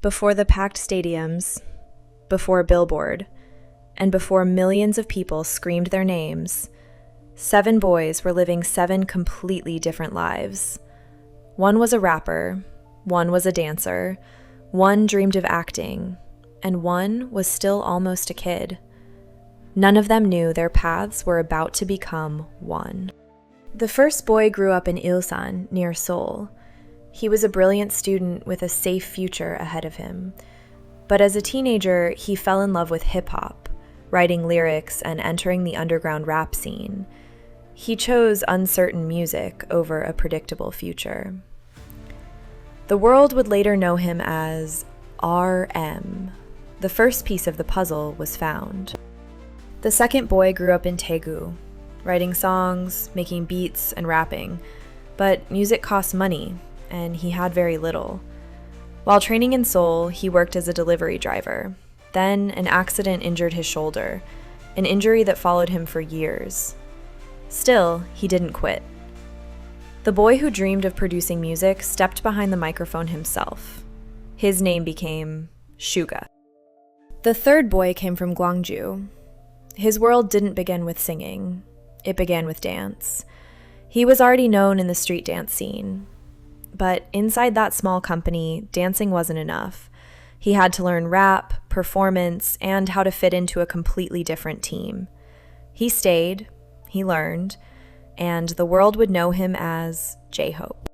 Before the packed stadiums, before Billboard, and before millions of people screamed their names, 7 boys were living 7 completely different lives. One was a rapper, one was a dancer, one dreamed of acting, and one was still almost a kid. None of them knew their paths were about to become one. The first boy grew up in Ilsan, near Seoul. He was a brilliant student with a safe future ahead of him. But as a teenager, he fell in love with hip-hop, writing lyrics and entering the underground rap scene. He chose uncertain music over a predictable future. The world would later know him as RM. The first piece of the puzzle was found. The second boy grew up in Daegu, writing songs, making beats, and rapping. But music costs money, and he had very little. While training in Seoul, he worked as a delivery driver. Then an accident injured his shoulder, an injury that followed him for years. Still, he didn't quit. The boy who dreamed of producing music stepped behind the microphone himself. His name became Suga. The third boy came from Gwangju. His world didn't begin with singing. It began with dance. He was already known in the street dance scene. But inside that small company, dancing wasn't enough. He had to learn rap, performance, and how to fit into a completely different team. He stayed, he learned, and the world would know him as J-Hope.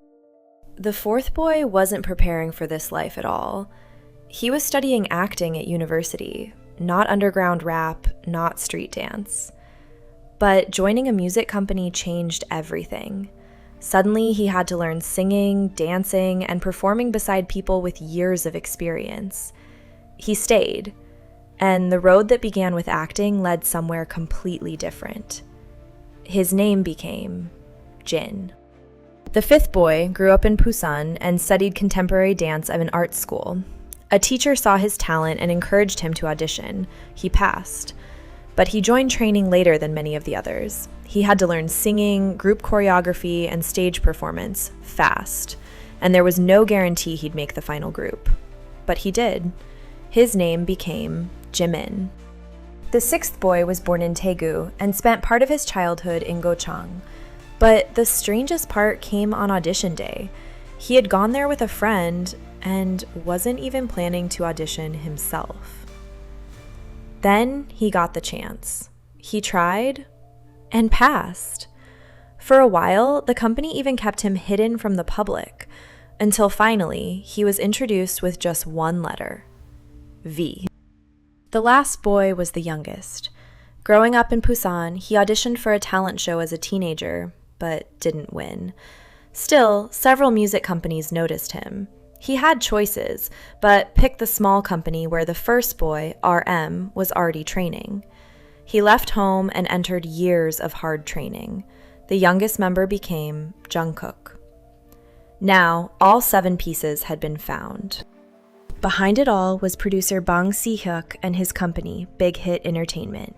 The fourth boy wasn't preparing for this life at all. He was studying acting at university, not underground rap, not street dance. But joining a music company changed everything. Suddenly, he had to learn singing, dancing, and performing beside people with years of experience. He stayed, and the road that began with acting led somewhere completely different. His name became Jin. The fifth boy grew up in Busan and studied contemporary dance at an art school. A teacher saw his talent and encouraged him to audition. He passed. But he joined training later than many of the others. He had to learn singing, group choreography, and stage performance fast, and there was no guarantee he'd make the final group. But he did. His name became Jimin. The sixth boy was born in Daegu and spent part of his childhood in Gochang. But the strangest part came on audition day. He had gone there with a friend and wasn't even planning to audition himself. Then he got the chance. He tried and passed. For a while, the company even kept him hidden from the public, until finally he was introduced with just one letter, V. The last boy was the youngest. Growing up in Busan, he auditioned for a talent show as a teenager, but didn't win. Still, several music companies noticed him. He had choices, but picked the small company where the first boy, RM, was already training. He left home and entered years of hard training. The youngest member became Jungkook. Now, all 7 pieces had been found. Behind it all was producer Bang Si-hyuk and his company, Big Hit Entertainment.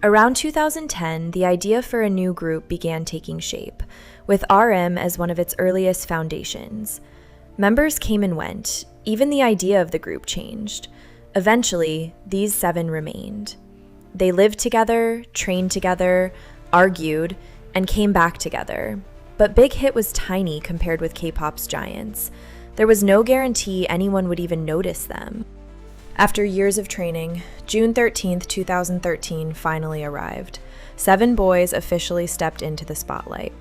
Around 2010, the idea for a new group began taking shape, with RM as one of its earliest foundations. Members came and went. Even the idea of the group changed. Eventually, these 7 remained. They lived together, trained together, argued, and came back together. But Big Hit was tiny compared with K-pop's giants. There was no guarantee anyone would even notice them. After years of training, June 13, 2013 finally arrived. 7 boys officially stepped into the spotlight.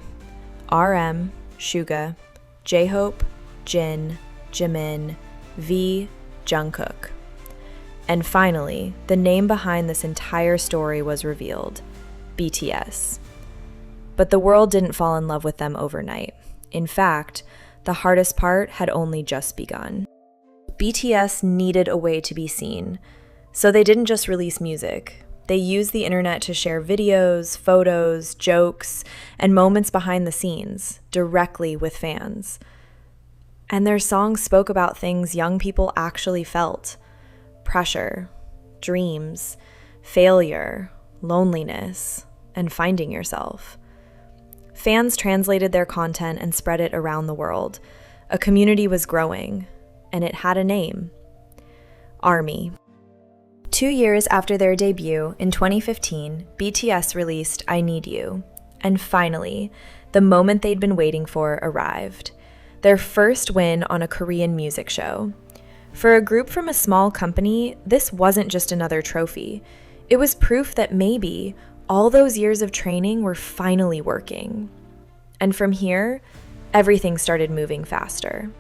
RM, Suga, J-Hope, Jin, Jimin, V, Jungkook. And finally, the name behind this entire story was revealed, BTS. But the world didn't fall in love with them overnight. In fact, the hardest part had only just begun. BTS needed a way to be seen, so they didn't just release music. They used the internet to share videos, photos, jokes, and moments behind the scenes, directly with fans. And their songs spoke about things young people actually felt: pressure, dreams, failure, loneliness, and finding yourself. Fans translated their content and spread it around the world. A community was growing, and it had a name: ARMY. 2 years after their debut, in 2015, BTS released I Need You. And finally, the moment they'd been waiting for arrived. Their first win on a Korean music show. For a group from a small company, this wasn't just another trophy. It was proof that maybe all those years of training were finally working. And from here, everything started moving faster.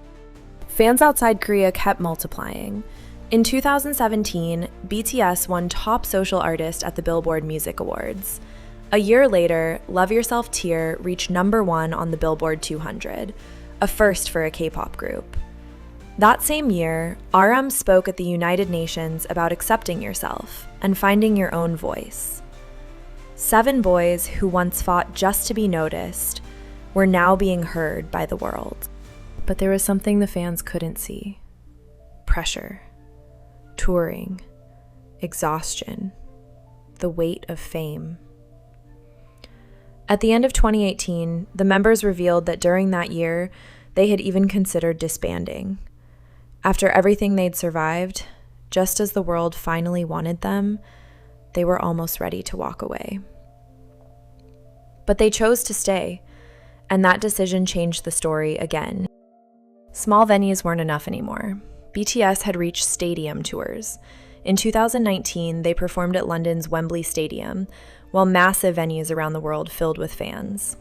Fans outside Korea kept multiplying. In 2017, BTS won Top Social Artist at the Billboard Music Awards. A year later, Love Yourself Tear reached #1 on the Billboard 200, a first for a K-pop group. That same year, RM spoke at the United Nations about accepting yourself and finding your own voice. 7 boys who once fought just to be noticed were now being heard by the world. But there was something the fans couldn't see. Pressure, touring, exhaustion, the weight of fame. At the end of 2018, the members revealed that during that year, they had even considered disbanding. After everything they'd survived, just as the world finally wanted them, they were almost ready to walk away. But they chose to stay, and that decision changed the story again. Small venues weren't enough anymore. BTS had reached stadium tours. In 2019, they performed at London's Wembley Stadium, while massive venues around the world filled with fans.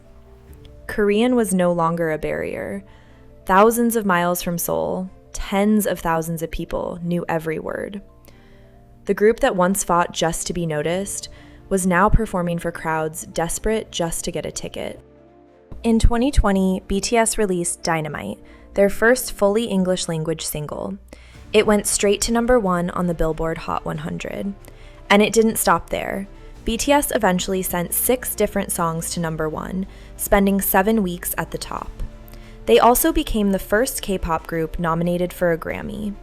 Korean was no longer a barrier. Thousands of miles from Seoul, tens of thousands of people knew every word. The group that once fought just to be noticed was now performing for crowds desperate just to get a ticket. In 2020, BTS released Dynamite, their first fully English-language single. It went straight to #1 on the Billboard Hot 100. And it didn't stop there. BTS eventually sent 6 different songs to #1, spending 7 weeks at the top. They also became the first K-pop group nominated for a Grammy.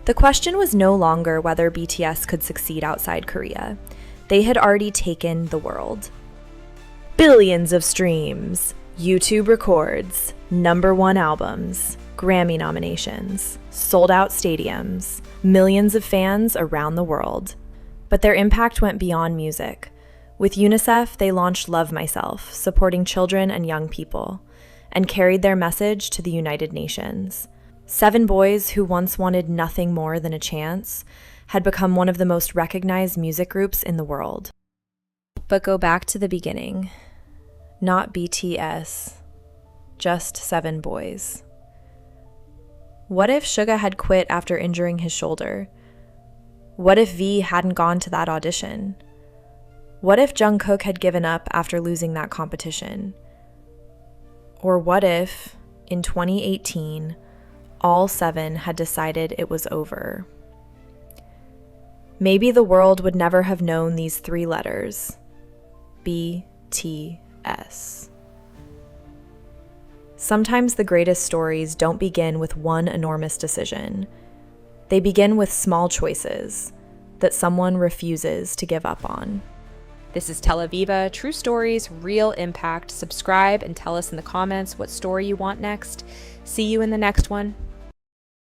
The question was no longer whether BTS could succeed outside Korea. They had already taken the world. Billions of streams, YouTube records, #1 albums, Grammy nominations, sold-out stadiums, millions of fans around the world. But their impact went beyond music. With UNICEF, they launched Love Myself, supporting children and young people, and carried their message to the United Nations. 7 boys who once wanted nothing more than a chance had become one of the most recognized music groups in the world. But go back to the beginning. Not BTS, just 7 boys. What if Suga had quit after injuring his shoulder? What if V hadn't gone to that audition? What if Jungkook had given up after losing that competition? Or what if, in 2018, all 7 had decided it was over? Maybe the world would never have known these 3 letters. BTS. Sometimes the greatest stories don't begin with one enormous decision. They begin with small choices that someone refuses to give up on. This is Tel Aviva, true stories, real impact. Subscribe and tell us in the comments what story you want next. See you in the next one.